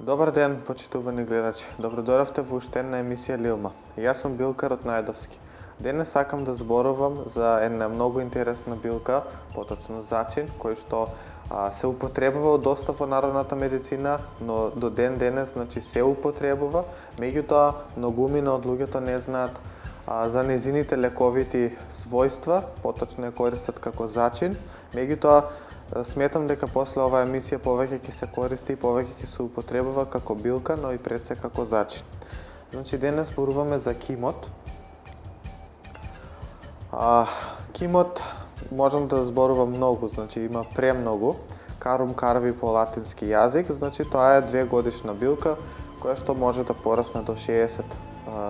Добар ден, почитувани гледачи. Добродојавте во уште една емисија Лилма. Јас сум Билкар од Најдовски. Денес сакам да зборувам за една многу интересна билка, поточно зачин, кој што се употребува доста во народната медицина, но до ден денес се употребува. Меѓутоа, многумина од луѓето не знаат за незините лековити својства, поточно ја користат како зачин. Меѓутоа, сметам дека после оваа емисија повеќе ќе се користи и повеќе ќе се употребува како билка, но и пред се како зачин. Денес зборуваме за кимот. Кимот можам да зборувам многу, има премногу. Карум карви по латински јазик, тоа е 2-годишна билка која што може да порасне до 60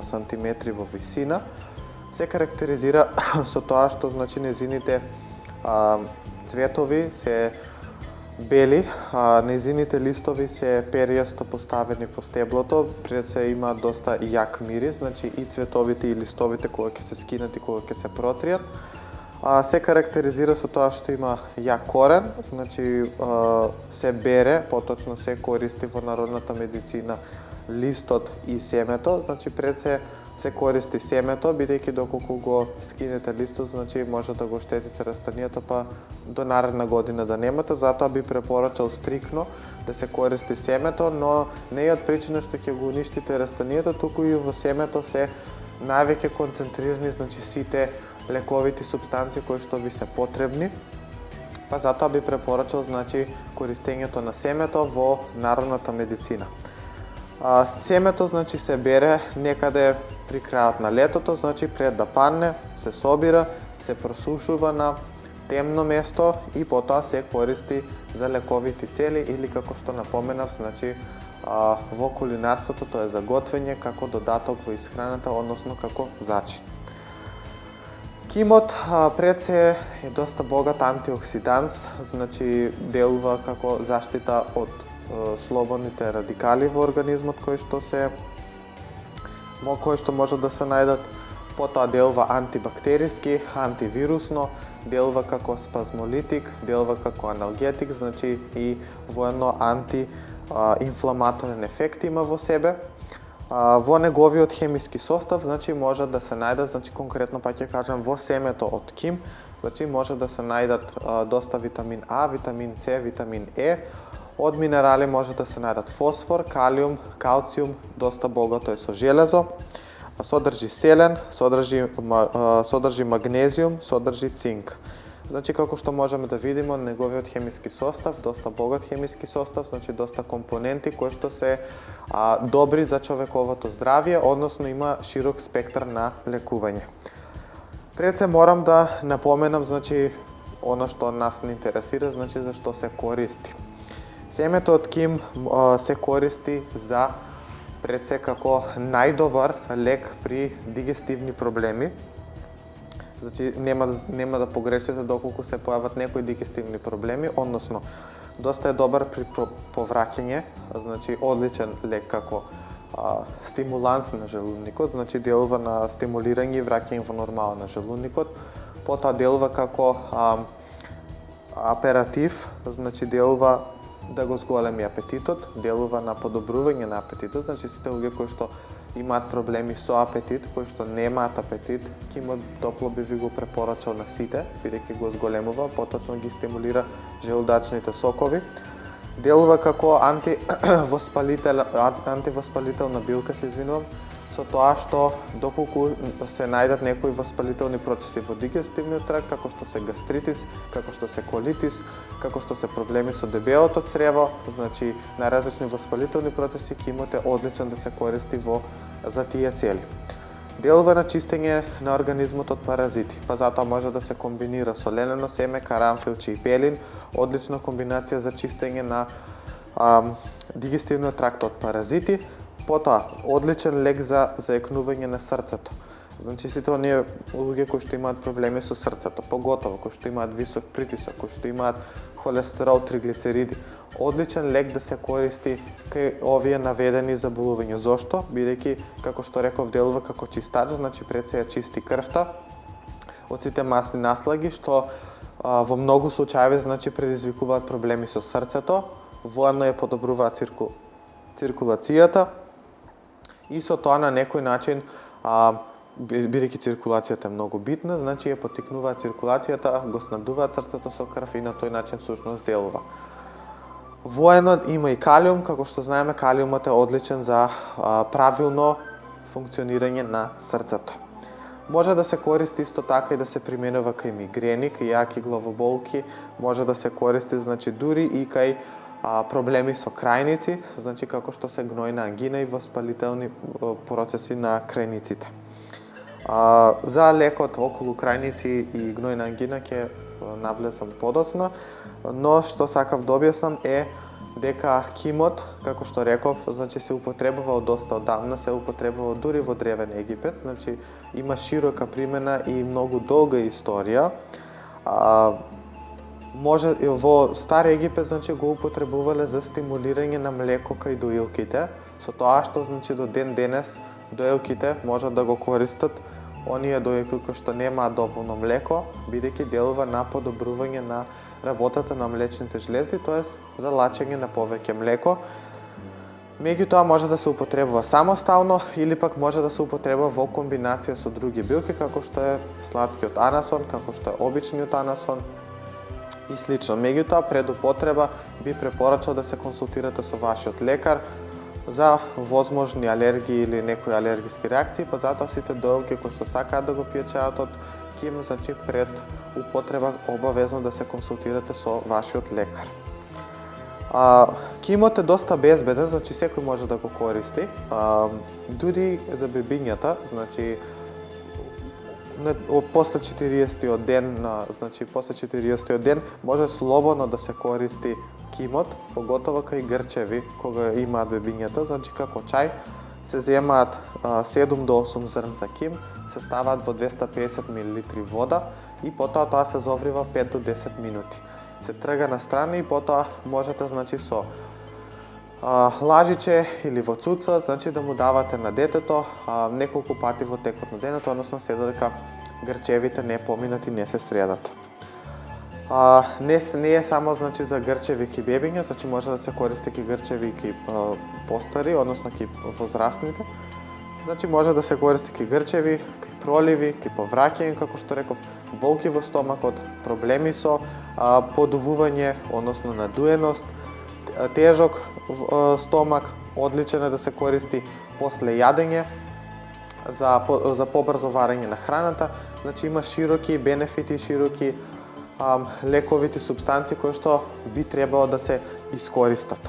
сантиметри во висина. Се карактеризира со тоа што незините цветови се бели, незините листови се перијасто поставени по стеблото, пред се има доста јак мирис, и цветовите и листовите кога ќе се скинат и кога ќе се протријат. Се карактеризира со тоа што има јак корен, се бере, поточно се користи во народната медицина листот и семето, пред се користи семето, бидејќи доколку го скинете листот, може да го штетите растенијата, па до наредна година да немате, затоа би препорачал стрикно да се користи семето, но не е од причина што ќе го уништите растенијата, туку и во семето се највеќе концентрирани сите лековити супстанции кои што ви се потребни, па затоа би препорачал користењето на семето во народната медицина. Семето се бере некаде при крајот на летото, пред да падне, се собира, се просушува на темно место и потоа се користи за лековити цели или како што напоменав, во кулинарството, тоа е за готвење како додаток во исхраната, односно како зачин. Кимот пред се е доста богат антиоксиданс, делува како заштита од слободните радикали во организмот кои што може да се најдат. Потоа делува антибактериски, антивирусно, делува како спазмолитик, делува како аналгетик, и воено антиинфламаторен ефект има во себе. Во неговиот хемиски состав може да се најдат, конкретно па ќе кажам во семето од ким, може да се најдат доста витамин А, витамин С, витамин Е. Од минерали може да се најдат фосфор, калиум, калциум, доста богато е со железо, содржи селен, содржи магнезиум, содржи цинк. Како што можеме да видиме од неговиот хемиски состав, доста богат хемиски состав, доста компоненти кои што се добри за човековото здравје, односно има широк спектар на лекување. Пред се морам да напоменам, оно што нас не интересира, за што се користи. Семето од ким се користи за пред се како најдобар лек при дигестивни проблеми. Нема да погрешите доколку се појават некои дигестивни проблеми, односно доста е добар при повраќање, одличен лек како стимуланс на желудникот, делува на стимулирање и враќање во нормала на желудникот. Потоа делува како аператив, делува да го зголеми апетитот, делува на подобрување на апетитот, сите луѓе кои што имаат проблеми со апетит, кои што немаат апетит, кимот топло би ви го препорачал на сите, бидејќи го зголемува, поточно ги стимулира желудачните сокови. Делува како антивоспалителна билка, со тоа што доколку се најдат некои воспалителни процеси во дигестивниот тракт, како што се гастритис, како што се колитис, како што се проблеми со дебелото црево, на различни воспалителни процеси, кимот е одличен да се користи за тие цели. Делува на чистење на организмот од паразити, па затоа може да се комбинира со ленено семе, карамфил, чијпелин, одлична комбинација за чистење на дигестивниот тракт од паразити. Потоа, одличен лек за заекнување на срцето. Сите оние луѓе кои што имаат проблеми со срцето, поготово кои што имаат висок притисок, кои што имаат холестерол, триглицериди, одличен лек да се користи кај овие наведени заболувања. Зошто? Бидејќи, како што реков, делува како чистач, пред се ја чисти крвта од сите масни наслаги, што во многу случаи предизвикуваат проблеми со срцето, воедно ја подобруваат циркулацијата и со тоа на некој начин, бидејќи циркулацијата е многу битна, значи ја поттикнуваат циркулацијата, го снабдуваат срцето со крв и на тој начин всушност делува. Воедно има и калиум, како што знаеме, калиумот е одличен за правилно функционирање на срцето. Може да се користи исто така и да се применува кај мигрени, кај јаки главоболки, може да се користи значи дури и кај проблеми со крајници, значи како што се гнојна ангина и воспалителни процеси на крајниците. За лекот околу крајници и гнојна ангина ќе навлезам подоцна, но што сакав да објаснам е дека кимот, како што реков, значи се употребува од доста одамна, се употребува дури во древен Египет, значи има широка примена и многу долга историја. Може во Стар Египет значи го употребувале за стимулирање на млеко кај доилките, со тоа што значи до ден денес доилките можат да го користат оние доилки кои што немаат доволно млеко, бидејќи делува на подобрување на работата на млечните жлезди, т.е. за лачење на повеќе млеко. Меѓутоа може да се употребува самостално или пак може да се употребува во комбинација со други билки, како што е слаткиот анасон, како што е обичниот анасон и слично. Меѓутоа, пред употреба би препорачал да се консултирате со вашиот лекар за возможни алергии или некои алергиски реакции, па затоа сите доилки кои што сакаат да го пијат чајот од ким, значи пред употреба обавезно да се консултирате со вашиот лекар. Кимот е доста безбеден, значи секој може да го користи, дури за бебињата, значи после 40-тиот ден, значи после 40-тиот ден може слободно да се користи кимот, поготово кај грчеви кога имаат бебињата, значи како чај се земаат 7 до 8 зрнца ким, се ставаат во 250 мл вода и потоа тоа се зоврива 5 до 10 минути. Се трга на страна и потоа можете значи со лажиче или во цуца, значи да му давате на детето неколку пати во текот на денот, односно се додека грчевите не поминат и не се средат. Не е само значи за грчеви ки бебиња, значи може да се користи ки грчеви ки постари, односно ки возрастните. Значи може да се користи ки грчеви, ки проливи, ки повраќање, како што реков, болки во стомакот, проблеми со подувување, односно надуеност, тежок стомак, одличен е да се користи после јадење за побрзо варење на храната. Значи има широки бенефити, широки лековити супстанции кои што би требало да се искористат.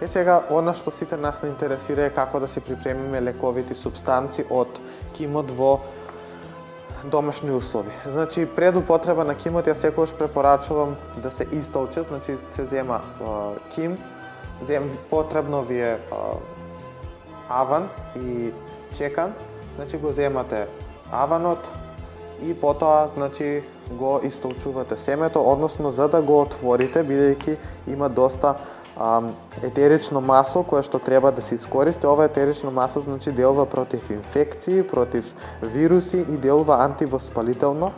Сега, она што сите нас не интересира е како да се припремиме лековити супстанции од кимот во домашни услови. Значи, пред употреба на кимот, ја секогаш препорачувам да се истолче, значи се зема ким, потребно ви е аван и чекан, значи го земате аванот и потоа значи го истолчувате семето, односно за да го отворите, бидејќи има доста етерично масло кое што треба да се искористи. Ова етерично масло значи делува против инфекции, против вируси и делува антивоспалително.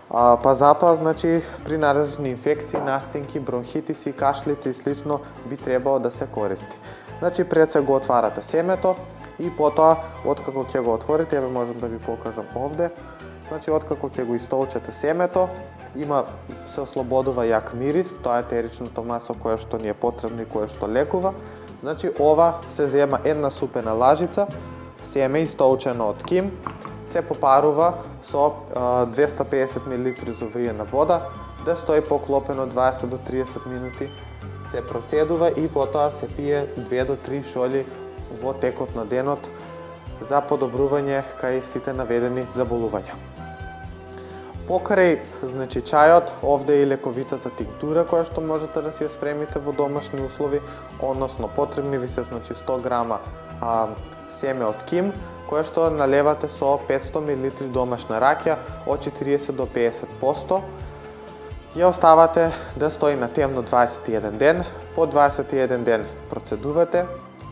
Па затоа значи при наразлични инфекции, настинки, бронхитиси, кашлици и слично би требало да се користи. Значи пред се го отварате семето и потоа откако ќе го отворите, еве можам да ви покажам овде. Значи откако ќе го истолчете семето, се ослободува јак мирис, тоа е етеричното масло кое што ни е потребно и кое што лекува. Значи ова се зема една супена лажица, семе истолчено од ким, се попарува со 250 мл зовриена вода, да стои поклопено 20 до 30 минути, се процедува и потоа се пие 2 до 3 шоли во текот на денот за подобрување кај сите наведени заболувања. Покрај значи чајот, овде е и лековитата тинктура која што можете да си ја спремите во домашни услови, односно потребни ви се значи 100 грама семе од ким, кое што налевате со 500 мл домашна ракија од 40 до 50%. Ја оставате да стои на темно 21 ден, по 21 ден процедувате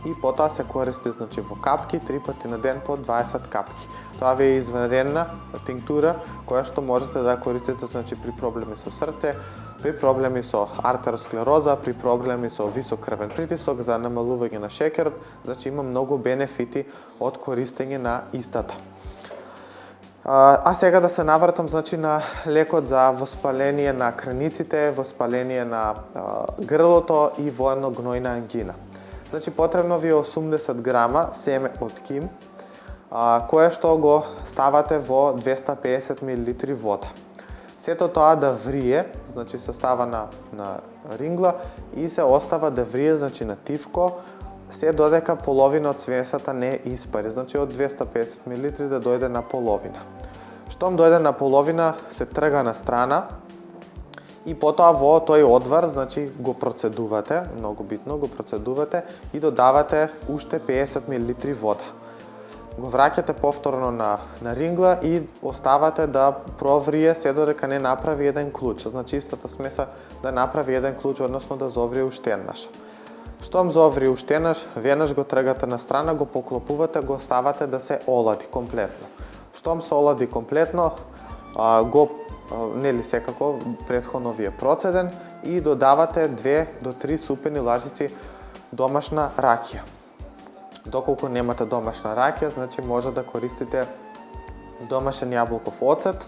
и потоа се користи значи во капки 3 пати на ден по 20 капки. Тоа ви е извънредна тинктура која што можете да користите значи при проблеми со срце, при проблеми со артеросклероза, при проблеми со висок крвен притисок, за намалување на шекерот, значи има многу бенефити од користење на истата. А сега да се навратам значи на лекот за воспаление на краниците, воспаление на грлото и воено гнојна ангина. Значи потребно ви е 80 грама семе од ким, кое што го ставате во 250 мл вода. Сето тоа да врие, значи се става на рингла и се остава да врие значи на тивко, се додека половина од смесата не испари, значи од 250 мл да дојде на половина. Штом дојде на половина, се трга на страна и потоа во тој одвар, значи го процедувате, многу битно го процедувате и додавате уште 50 мл вода. Го враќате повторно на рингла и оставате да проврие се додека не направи еден клуч, значи истата смеса да направи еден клуч, односно да зоврие уште еднаш. Штом зоври уште еднаш, веднаш го тргате на страна, го поклопувате, го оставате да се олади комплетно. Штом се олади комплетно, нели секако претходно ви е процеден и додавате 2 до 3 супени лажици домашна ракија. Доколку немате домашна ракија, значи може да користите домашен јаболков оцет.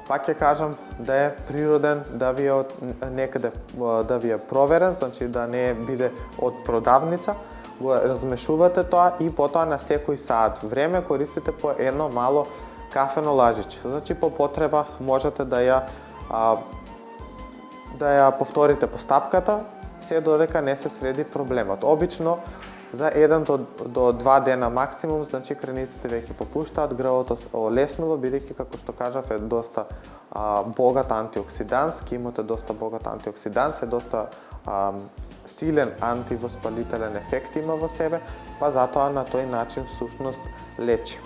Пак ќе кажам да е природен, да ви е некаде да ви е проверен, значи да не биде од продавница. Го размешувате тоа и потоа на секој саат време користите по едно мало кафено лажиче. Значи по потреба можете да ја повторите постапката, се додека не се среди проблемот. Обично за 1 до 2 дена максимум, значи краниците веќе попуштаат, грлото олеснува, бидејќи како што кажав е доста богат антиоксиданс, кимот е доста богат антиоксиданс, е доста силен антивоспалителен ефект има во себе, па затоа на тој начин всушност лечи.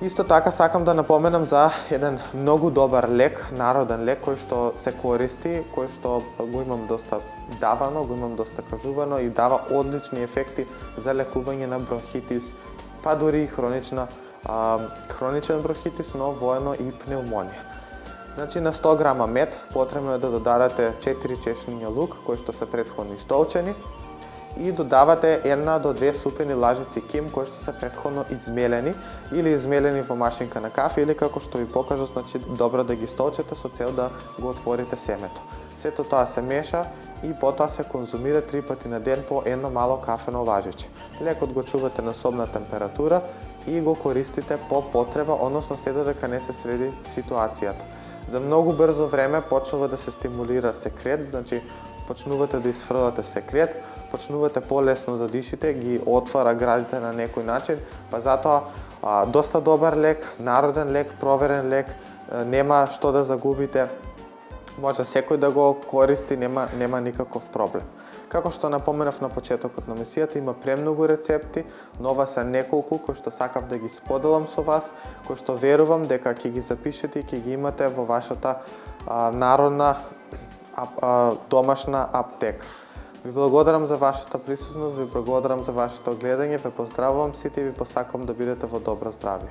Исто така сакам да напоменам за еден многу добар лек, народен лек кој што се користи, кој што го имам доста давано, го имам доста кажувано и дава одлични ефекти за лекување на бронхитис, па дури и хроничен бронхитис, но воено и пневмонија. Значи на 100 грама мед потребно е да додадете 4 чешниња лук кои што се претходно истолчени и додавате 1 до 2 супени лажици ким кои што се претходно измелени или измелени во машинка на кафе или како што ви покажав, значи добро да ги столчете со цел да го отворите семето. Сето тоа се меша и потоа се конзумира 3 пати на ден по едно мало кафено лажиче. Лекот го чувате на собна температура и го користите по потреба, односно се додека не се среди ситуацијата. За многу брзо време почнува да се стимулира секрет, значи почнувате да изфрлате секрет, почнувате полесно да дишите, ги отвара градите на некој начин, па затоа доста добар лек, народен лек, проверен лек, нема што да загубите, може секој да го користи, нема никаков проблем. Како што напоменав на почетокот на емисијата, има премногу рецепти, но ова се неколку кои што сакав да ги споделам со вас, кои што верувам дека ќе ги запишете и ќе ги имате во вашата народна домашна аптека. Ви благодарам за вашата присутност, ви благодарам за вашето гледање, ве поздравувам сите и ви посакувам да бидете во добро здравје.